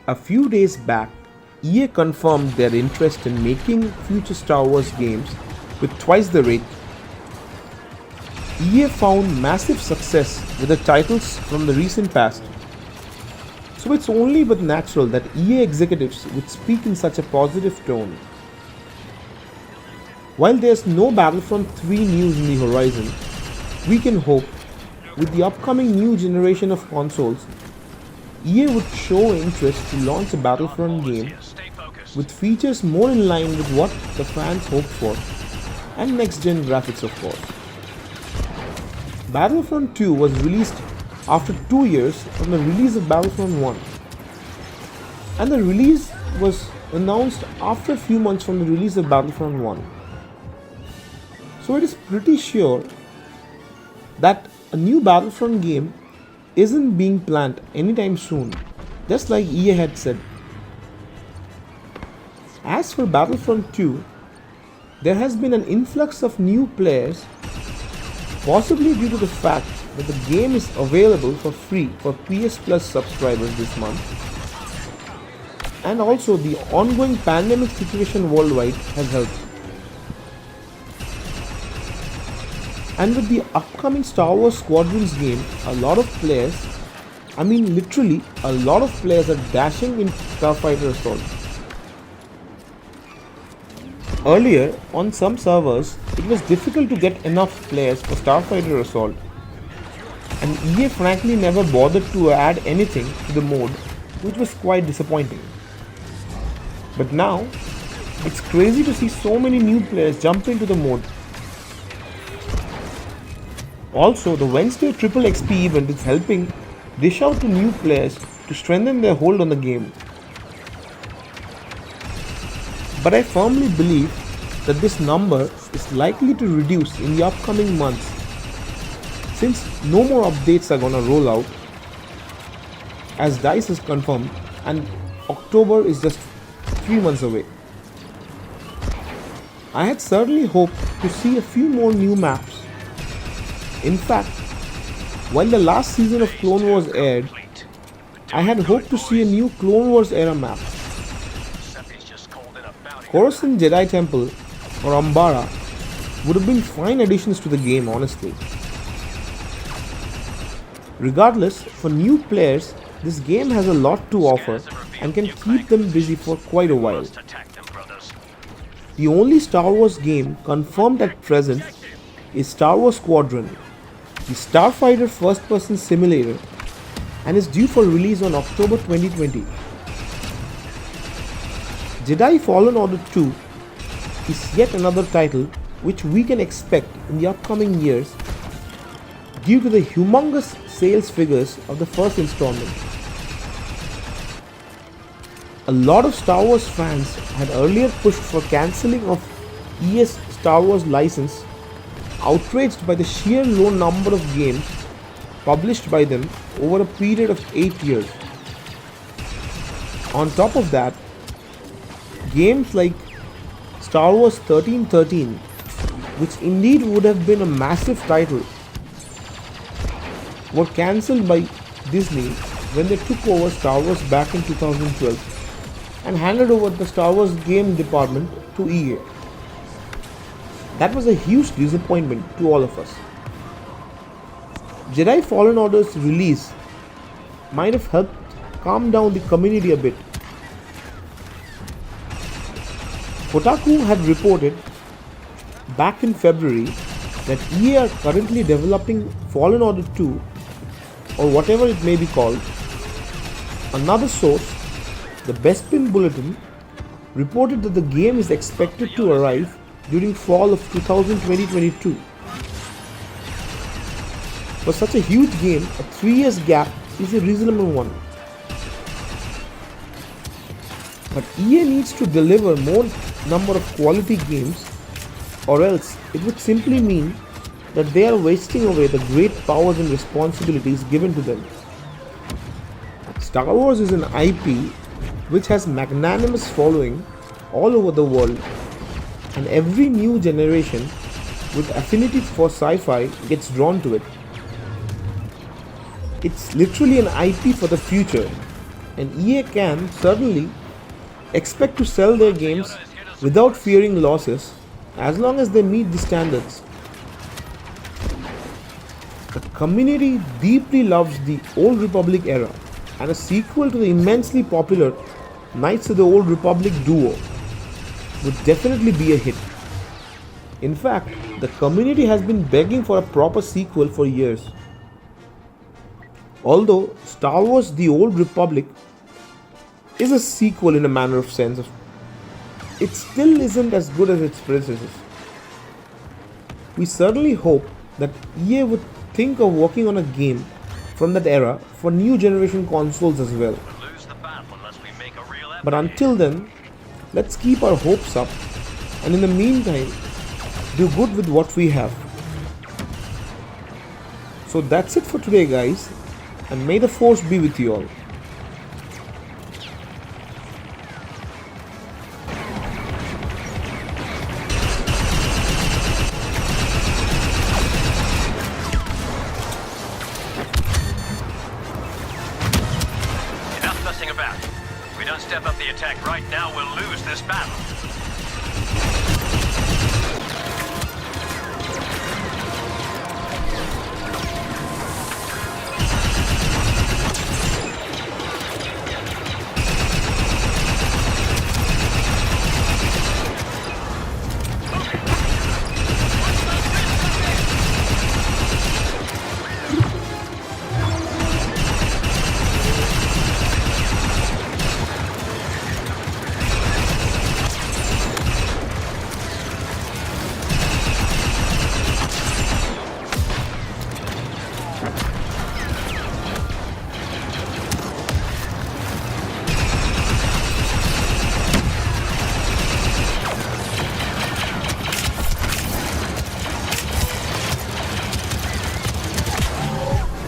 A few days back, EA confirmed their interest in making future Star Wars games with twice the rate. EA found massive success with the titles from the recent past, so it's only but natural that EA executives would speak in such a positive tone. While there's no Battlefront 3 news in the horizon, we can hope with the upcoming new generation of consoles, EA would show interest to launch a Battlefront game with features more in line with what the fans hope for, and next-gen graphics of course. Battlefront 2 was released after 2 years from the release of Battlefront 1, and the release was announced after a few months from the release of Battlefront 1. So it is pretty sure that a new Battlefront game isn't being planned anytime soon, just like EA had said. As for Battlefront 2, there has been an influx of new players, possibly due to the fact that the game is available for free for PS Plus subscribers this month, and also the ongoing pandemic situation worldwide has helped. And with the upcoming Star Wars Squadrons game, a lot of players, I mean literally a lot of players are dashing into Starfighter Assault. Earlier, on some servers, it was difficult to get enough players for Starfighter Assault, and EA frankly never bothered to add anything to the mode, which was quite disappointing. But now, it's crazy to see so many new players jump into the mode. Also, the Wednesday Triple XP event is helping dish out to new players to strengthen their hold on the game. But I firmly believe that this number is likely to reduce in the upcoming months, since no more updates are gonna roll out, as DICE has confirmed, and October is just 3 months away. I had certainly hoped to see a few more new maps. In fact, while the last season of Clone Wars aired, I had hoped to see a new Clone Wars era map. Coruscant Jedi Temple or Umbara would have been fine additions to the game, honestly. Regardless, for new players, this game has a lot to offer and can keep them busy for quite a while. The only Star Wars game confirmed at present is Star Wars Squadron, the Starfighter first-person simulator, and is due for release on October 2020. Jedi Fallen Order 2 is yet another title which we can expect in the upcoming years due to the humongous sales figures of the first installment. A lot of Star Wars fans had earlier pushed for cancelling of EA's Star Wars license, outraged by the sheer low number of games published by them over a period of 8 years. On top of that, games like Star Wars 1313, which indeed would have been a massive title, were cancelled by Disney when they took over Star Wars back in 2012 and handed over the Star Wars game department to EA. That was a huge disappointment to all of us. Jedi Fallen Order's release might have helped calm down the community a bit. Kotaku had reported back in February that EA are currently developing Fallen Order 2, or whatever it may be called. Another source, the Bespin Bulletin, reported that the game is expected to arrive during fall of 2022. For such a huge game, a 3 years gap is a reasonable one. But EA needs to deliver more number of quality games, or else it would simply mean that they are wasting away the great powers and responsibilities given to them. Star Wars is an IP which has magnanimous following all over the world, and every new generation with affinity for sci-fi gets drawn to it. It's literally an IP for the future, and EA can certainly expect to sell their games without fearing losses as long as they meet the standards. The community deeply loves the Old Republic era, and a sequel to the immensely popular Knights of the Old Republic duo would definitely be a hit. In fact, the community has been begging for a proper sequel for years. Although Star Wars The Old Republic is a sequel in a manner of sense, it still isn't as good as its predecessors. We certainly hope that EA would think of working on a game from that era for new generation consoles as well. But until then, let's keep our hopes up, and in the meantime, do good with what we have. So that's it for today, guys, and may the Force be with you all. Enough messing about. If we don't step up the attack right now, we'll lose this battle.